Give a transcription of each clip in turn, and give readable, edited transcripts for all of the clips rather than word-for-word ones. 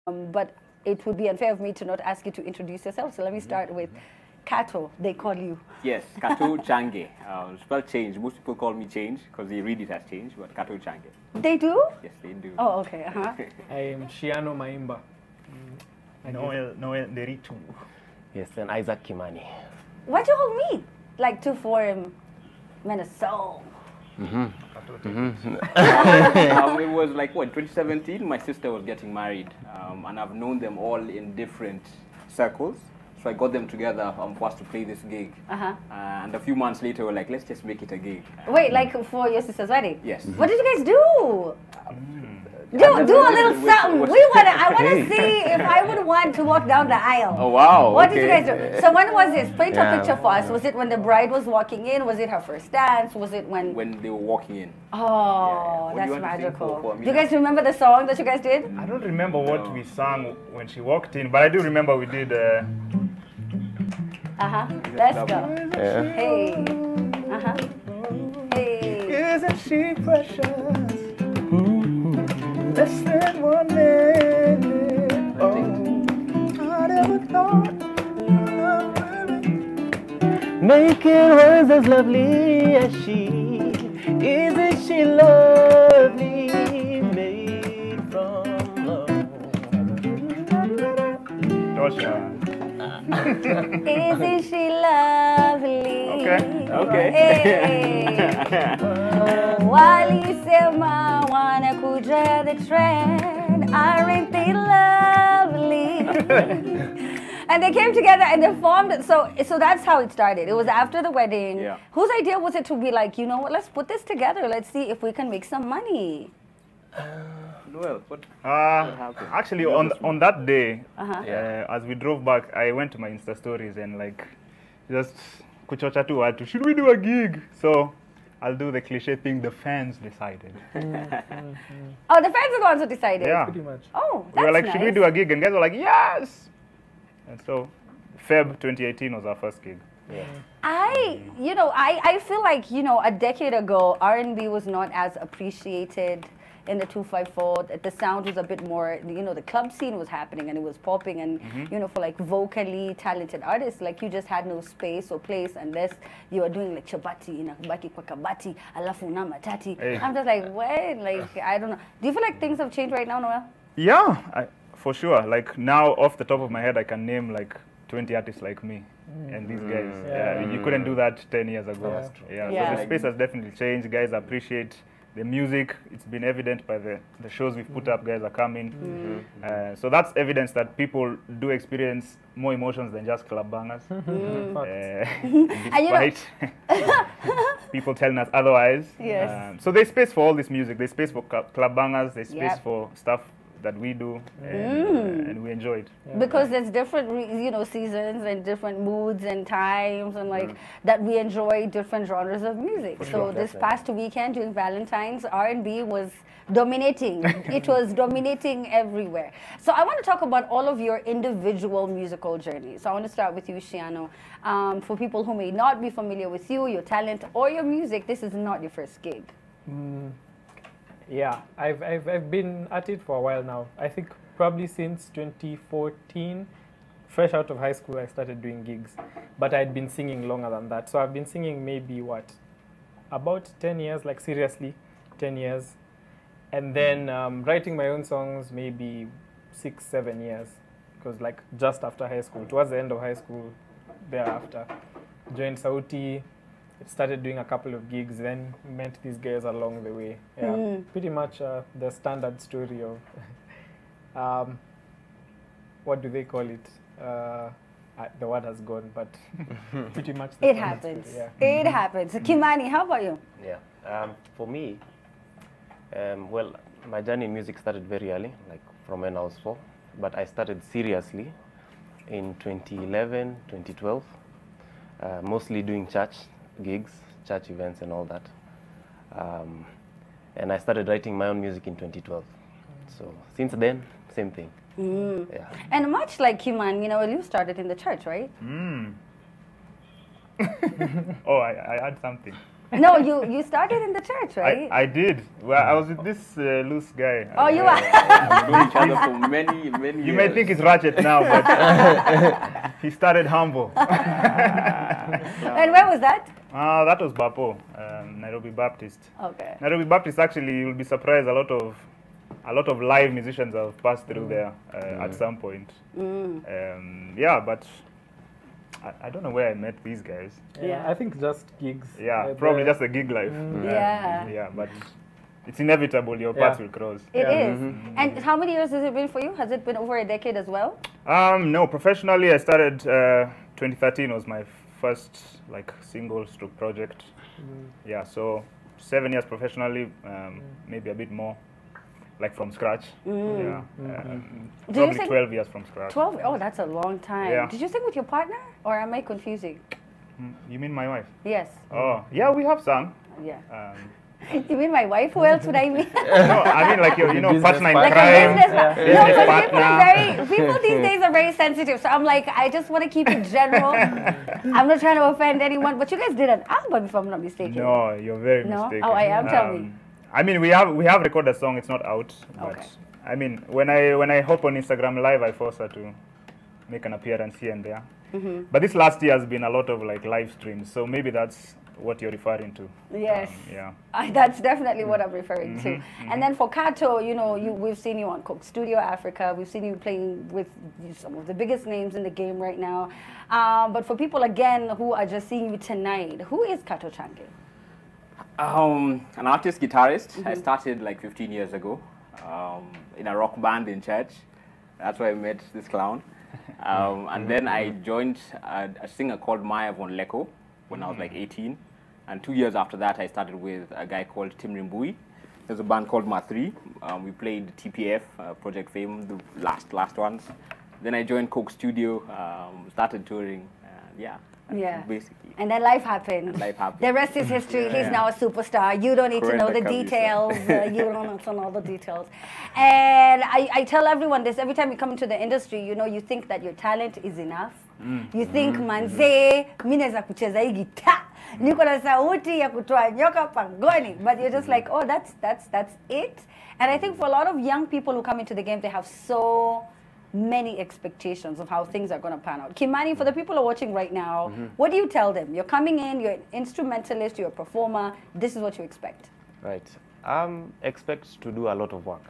But it would be unfair of me to not ask you to introduce yourself. So let me start with Kato, they call you. Yes, Kato Change. Spell change. Most people call me change because they read it as change, but Kato Change. They do? Yes, they do. Oh, okay. I'm Shiano Maimba. Noel Deritu. Yes, and Isaac Kimani. What do you all meet? Like to form Minnesota? It was like, what, 2017? My sister was getting married, and I've known them all in different circles. So I got them together for us to play this gig. And a few months later, we're like, let's just make it a gig. Wait, like for your sister's wedding? Yes. What did you guys do? Do a little something. I want to see if I would want to walk down the aisle. Oh, wow. What did you guys do? So when was this? Paint a picture for us. Was it when the bride was walking in? Was it her first dance? Was it when... When they were walking in. Oh, What do you that's want to sing magical. for me Do you now? guys remember the song that you guys did? I don't remember what we sang when she walked in, but I do remember we did. Let's go. Yeah. Hey. Hey. Isn't she precious? Less than 1 minute. Oh, I never thought. Making words as lovely as she. Isn't she lovely? Made from love. Joshua. Isn't she lovely? Okay. Hey. Walisema wanakuja the trend. Aren't they lovely? And they came together and they formed. So that's how it started. It was after the wedding. Yeah. Whose idea was it to be like, you know what? Let's put this together. Let's see if we can make some money. Noel, what happened? Actually, on that day, as we drove back, I went to my Insta stories and like just kuchocha tu watu. Should we do a gig? So I'll do the cliche thing. The fans decided. Oh, the fans are the ones who decided. Yeah. Pretty much. Oh, We that's were like, nice. should we do a gig? And guys were like, yes. And so Feb 2018 was our first gig. I feel like, a decade ago, R&B was not as appreciated in the 254. The sound was a bit more, the club scene was happening and it was popping and, for like vocally talented artists, like you just had no space or place unless you were doing like chabati, inakubaki kwa kabati, alafu na matati. Hey. I'm just like, what? Like, I don't know. Do you feel like things have changed right now, Noel? Yeah, for sure. Like now, off the top of my head, I can name like 20 artists like me and these guys. Yeah, you couldn't do that 10 years ago. That's So Yeah. the space has definitely changed. Guys appreciate the music. It's been evident by the shows we've put up. Guys are coming. So that's evidence that people do experience more emotions than just club bangers. Despite people telling us otherwise. Yes. So there's space for all this music. There's space for club bangers. There's space Yep. for stuff that we do, and we enjoy it. Because there's different, seasons and different moods and times and like that we enjoy different genres of music. So this past weekend during Valentine's, R&B was dominating. It was dominating everywhere. So I want to talk about all of your individual musical journeys. So I want to start with you, Shiano. For people who may not be familiar with you, your talent, or your music, this is not your first gig. Yeah, I've been at it for a while now. I think probably since 2014, fresh out of high school, I started doing gigs. But I'd been singing longer than that. So I've been singing maybe, about 10 years, like seriously, 10 years. And then writing my own songs maybe 6, 7 years. Because like just after high school, towards the end of high school, thereafter, joined Sauti. Started doing a couple of gigs, then met these guys along the way. Yeah, pretty much the standard story of what do they call it? The word has gone, but pretty much the It standard happens. story, yeah. It happens. Kimani, how about you? Yeah. For me, well, my journey in music started very early, like from when I was 4. But I started seriously in 2011, 2012, mostly doing church gigs, church events and all that. And I started writing my own music in 2012. So since then, same thing. Yeah. And much like Kiman, you started in the church, right? Oh, I had something. No, you started in the church, right? I did. Well, I was with this loose guy. Oh, you are. We've known each other for many, many years. You may think it's ratchet now, but he started humble. And where was that? That was Bapo, Nairobi Baptist. Okay. Nairobi Baptist, actually, you'll be surprised, a lot of live musicians have passed through there at some point. Yeah, but I don't know where I met these guys. Yeah, I think just gigs. Yeah, probably just a gig life. Yeah. Yeah, but it's inevitable your paths will cross. It is. And how many years has it been for you? Has it been over a decade as well? No, professionally I started 2013 was my first like single stroke project. Yeah, so 7 years professionally, maybe a bit more, like from scratch. Yeah, probably 12 years from scratch. 12? Oh, that's a long time. Yeah. Did you sing with your partner, or am I confusing? You mean my wife? Yes. Oh, yeah, we have sung. Yeah. You mean my wife? Who else would I mean? No, I mean like you know, Business partner in partner. crime. Business business no, but partner. people these days are very sensitive. So I'm like, I just want to keep it general. I'm not trying to offend anyone. But you guys did an album, if I'm not mistaken. No, you're very No? mistaken. Oh, I am. Tell me. I mean, we have recorded a song. It's not out, but Okay. I mean, when I hop on Instagram Live, I force her to make an appearance here and there. But this last year has been a lot of like live streams, so maybe that's what you're referring to. Yes. Yeah. That's definitely what I'm referring to. And then for Kato, you know, we've seen you on Coke Studio Africa. We've seen you playing with some of the biggest names in the game right now. But for people, again, who are just seeing you tonight, who is Kato Change? An artist guitarist. I started like 15 years ago in a rock band in church. That's where I met this clown. And then I joined a singer called Maya Von Leko when I was like 18. And 2 years after that, I started with a guy called Tim Rimbui. There's a band called Ma3. We played TPF, Project Fame, the last ones. Then I joined Coke Studio, started touring. Yeah. Yeah. Basically. And then life happened. And life happened. The rest is history. He's now a superstar. You don't need to know the Correct, details. You don't need to know the details. And I tell everyone this every time you come into the industry, you know, you think that your talent is enough. You think, manze, mimi naweza kucheza hii guitar. Niko na sauti ya kutoa nyoka pangoni. But you're just like, oh, that's it. And I think for a lot of young people who come into the game, they have so many expectations of how things are going to pan out. Kimani, for the people who are watching right now, what do you tell them? You're coming in, you're an instrumentalist, you're a performer. This is what you expect. Right. Expect to do a lot of work.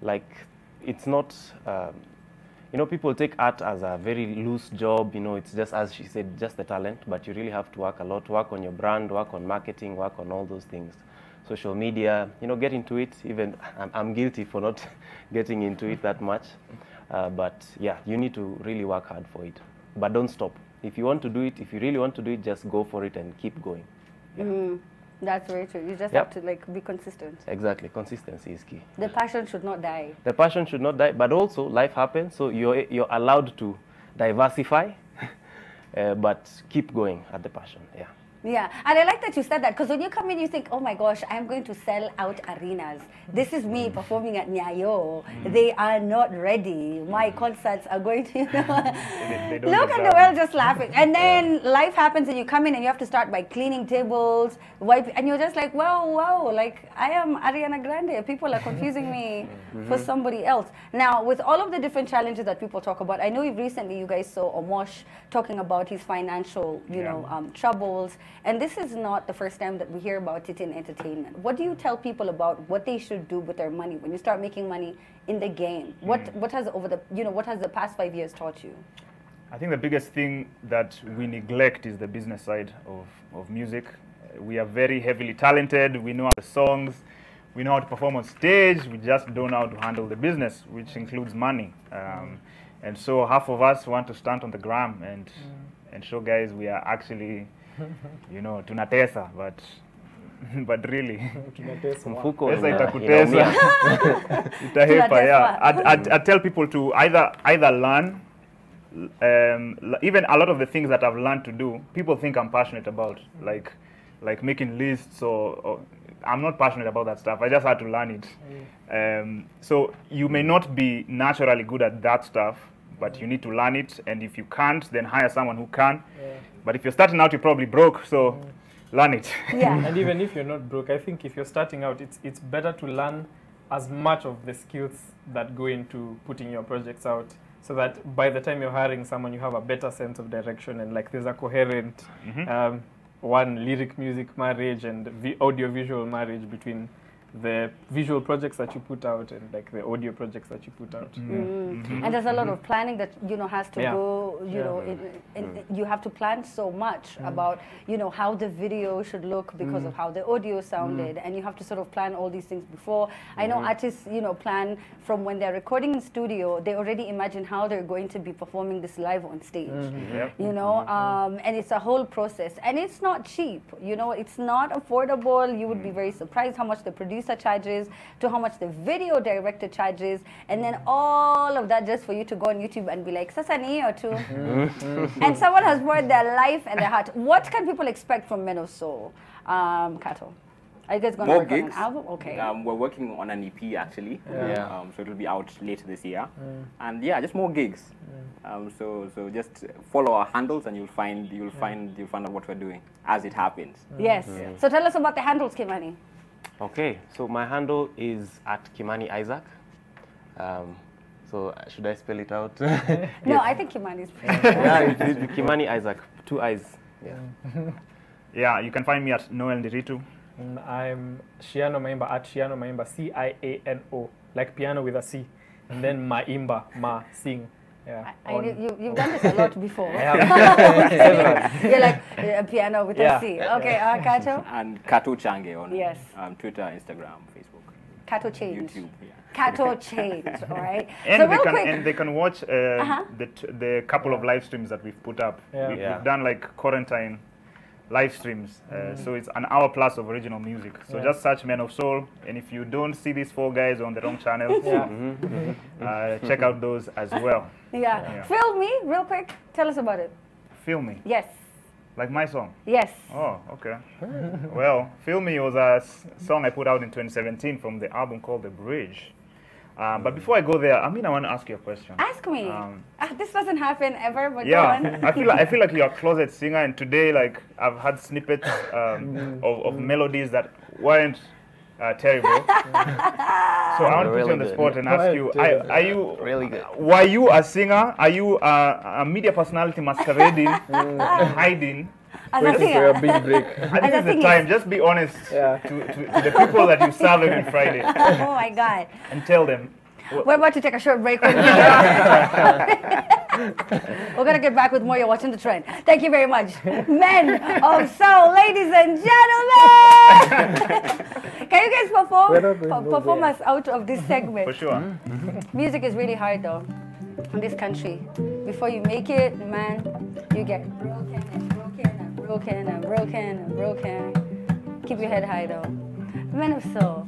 Like, it's not, you know, people take art as a very loose job. You know, it's just, as she said, just the talent. But you really have to work a lot, work on your brand, work on marketing, work on all those things. Social media, you know, get into it. Even I'm guilty for not getting into it that much. But yeah, you need to really work hard for it. But don't stop. If you want to do it, if you really want to do it, just go for it and keep going. Yeah. That's very true. You just have to like be consistent. Exactly. Consistency is key. The passion should not die. The passion should not die, but also life happens, so you're allowed to diversify, but keep going at the passion. Yeah. Yeah, and I like that you said that, because when you come in, you think, oh my gosh, I'm going to sell out arenas. This is me performing at Nyayo. They are not ready. My concerts are going to, you know, They don't look at the deserve world it. just laughing. And then life happens and you come in and you have to start by cleaning tables, wipe, and you're just like, wow, like I am Ariana Grande. People are confusing me for somebody else. Now, with all of the different challenges that people talk about, I know recently you guys saw Omosh talking about his financial, you know, troubles. And this is not the first time that we hear about it in entertainment. What do you tell people about what they should do with their money when you start making money in the game? What has what has the past 5 years taught you? I think the biggest thing that we neglect is the business side of music. We are very heavily talented. We know the songs. We know how to perform on stage. We just don't know how to handle the business, which includes money. And so half of us want to stand on the gram and show guys we are actually, you know, tunatesa, but really, Mfuko pesa ina- itakutesa, inaumia. itahepa. Yeah, I tell people to either learn. Even a lot of the things that I've learned to do, people think I'm passionate about, like making lists or I'm not passionate about that stuff. I just had to learn it. So you may not be naturally good at that stuff, but you need to learn it. And if you can't, then hire someone who can. But if you're starting out, you're probably broke. So learn it. Yeah. And even if you're not broke, I think if you're starting out, it's better to learn as much of the skills that go into putting your projects out, so that by the time you're hiring someone, you have a better sense of direction, and like there's a coherent one lyric music marriage and audio visual marriage between the visual projects that you put out and like the audio projects that you put out. And there's a lot of planning that has to go. You have to plan so much about how the video should look because of how the audio sounded, and you have to sort of plan all these things before. I know artists plan from when they're recording in studio. They already imagine how they're going to be performing this live on stage. And it's a whole process, and it's not cheap. It's not affordable. You would be very surprised how much the producer charges to how much the video director charges, and then all of that just for you to go on YouTube and be like, "Sasa ni or two," and someone has poured their life and their heart. What can people expect from Men of Soul, Kato? Are you guys going to work on an album? Okay. We're working on an EP actually. So it'll be out later this year, and just more gigs. So just follow our handles, and you'll find out what we're doing as it happens. Yes. So tell us about the handles, Kimani. Okay, so my handle is at Kimani Isaac. So should I spell it out? No, I think Kimani's pretty it's Kimani Isaac, 2 eyes. Yeah, you can find me at Noel Ndiritu. I'm Shiano Maimba at Shiano Maimba, Ciano, like piano with a C, and then Maimba, sing. Yeah. You've done this a lot before. Yeah. You're like a piano with a C. Okay, Kato? And Kato Change on Twitter, Instagram, Facebook. Kato Change. YouTube, Kato Change, all right? And, so they can watch the couple of live streams that we've put up. We've done like quarantine live streams. So it's an hour plus of original music. So just search Men of Soul, and if you don't see these 4 guys on the wrong channel, check out those as well. Feel Me, real quick. Tell us about it. Feel Me? Yes. Like my song? Yes. Oh, okay. Well, Feel Me was a song I put out in 2017 from the album called The Bridge. But before I go there, I want to ask you a question. Ask me. This doesn't happen ever, but I feel like you're a closet singer, and today, like, I've had snippets of melodies that weren't terrible. So I want to put you on the spot and ask you: are you really good? Were you a singer? Are you a media personality masquerading, hiding? Waiting for a big break. I think it's the time. Just be honest to the people that you serve every Friday. Oh my God! And tell them. We're about to take a short break. We're going to get back with more. You're watching The Trend. Thank you very much. Men of Soul, ladies and gentlemen. Can you guys perform us out of this segment? For sure. Music is really hard though in this country. Before you make it, man, you get broken and broken and broken and broken and broken. Keep your head high though. Men of Soul.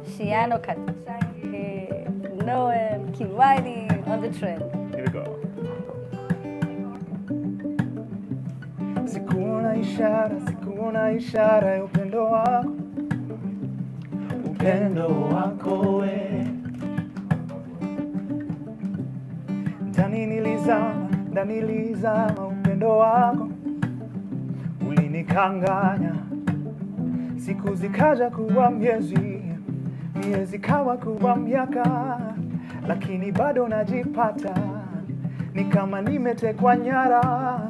Shiano Katachange, Noel, Kimani on The Trend. Here we go. Sikuona ishara ya upendo wako we. Ndani nilizama upendo wako, ulinikanganya. Siku zikaja kuwa miezi kawa kuwa miaka, lakini bado najipata ni kama nimetekwa nyara.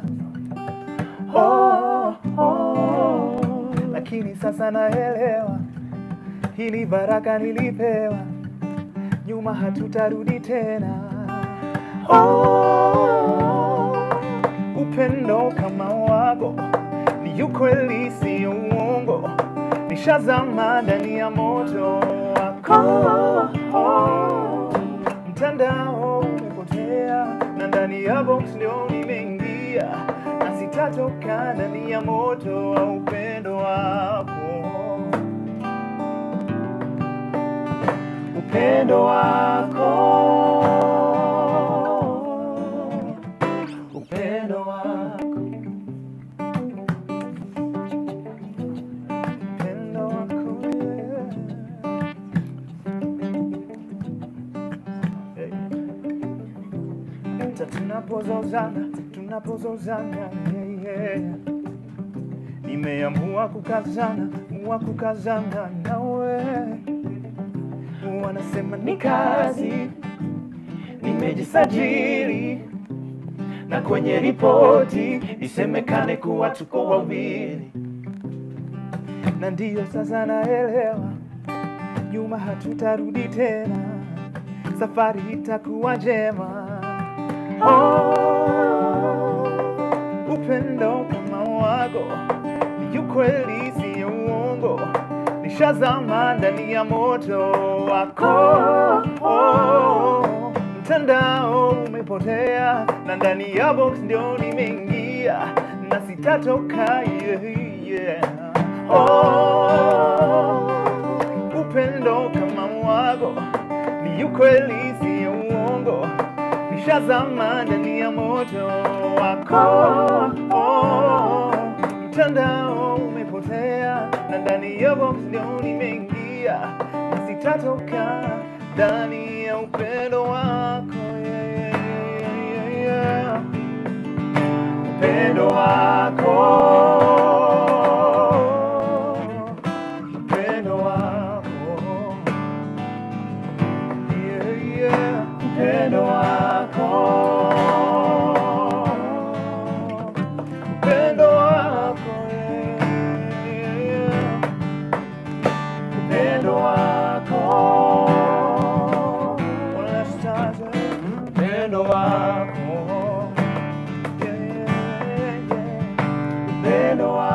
Lakini sasa naelewa hii ni baraka nilipewa, nyuma hatutarudi tena. Upendo kama wako ni ukweli, si uongo. Nishazama ndani ya moto wako. Mtandao umepotea na ndani ya box ndio nimeingia, na sitatoka ndani ya moto wa upendo wako. Upendo wako. Upendo wako. Tunapozozana, nimeamua kukazana nawe. Wanasema ni kazi, nimejisajili na kwenye ripoti isemekane kuwa tuko wawili, na ndiyo sasa naelewa nyuma hatutarudi tena, safari itakuwa njema. Upendo kama wako ni ukweli, si uongo, nishazama ndani ya moto wako. Mtandao umepotea na ndani ya box ndio nimeingia na sitatoka. Upendo kama wako ni ukweli, si uongo, nishazama ndani ya moto wako. Mtandao umepotea na ndani ya box ndio nimeingia na sitatoka ndani ya upendo wako. Upendo wako, upendo wako, upendo wako, upendo wako, upendo wako, upendo wako, upendo wako.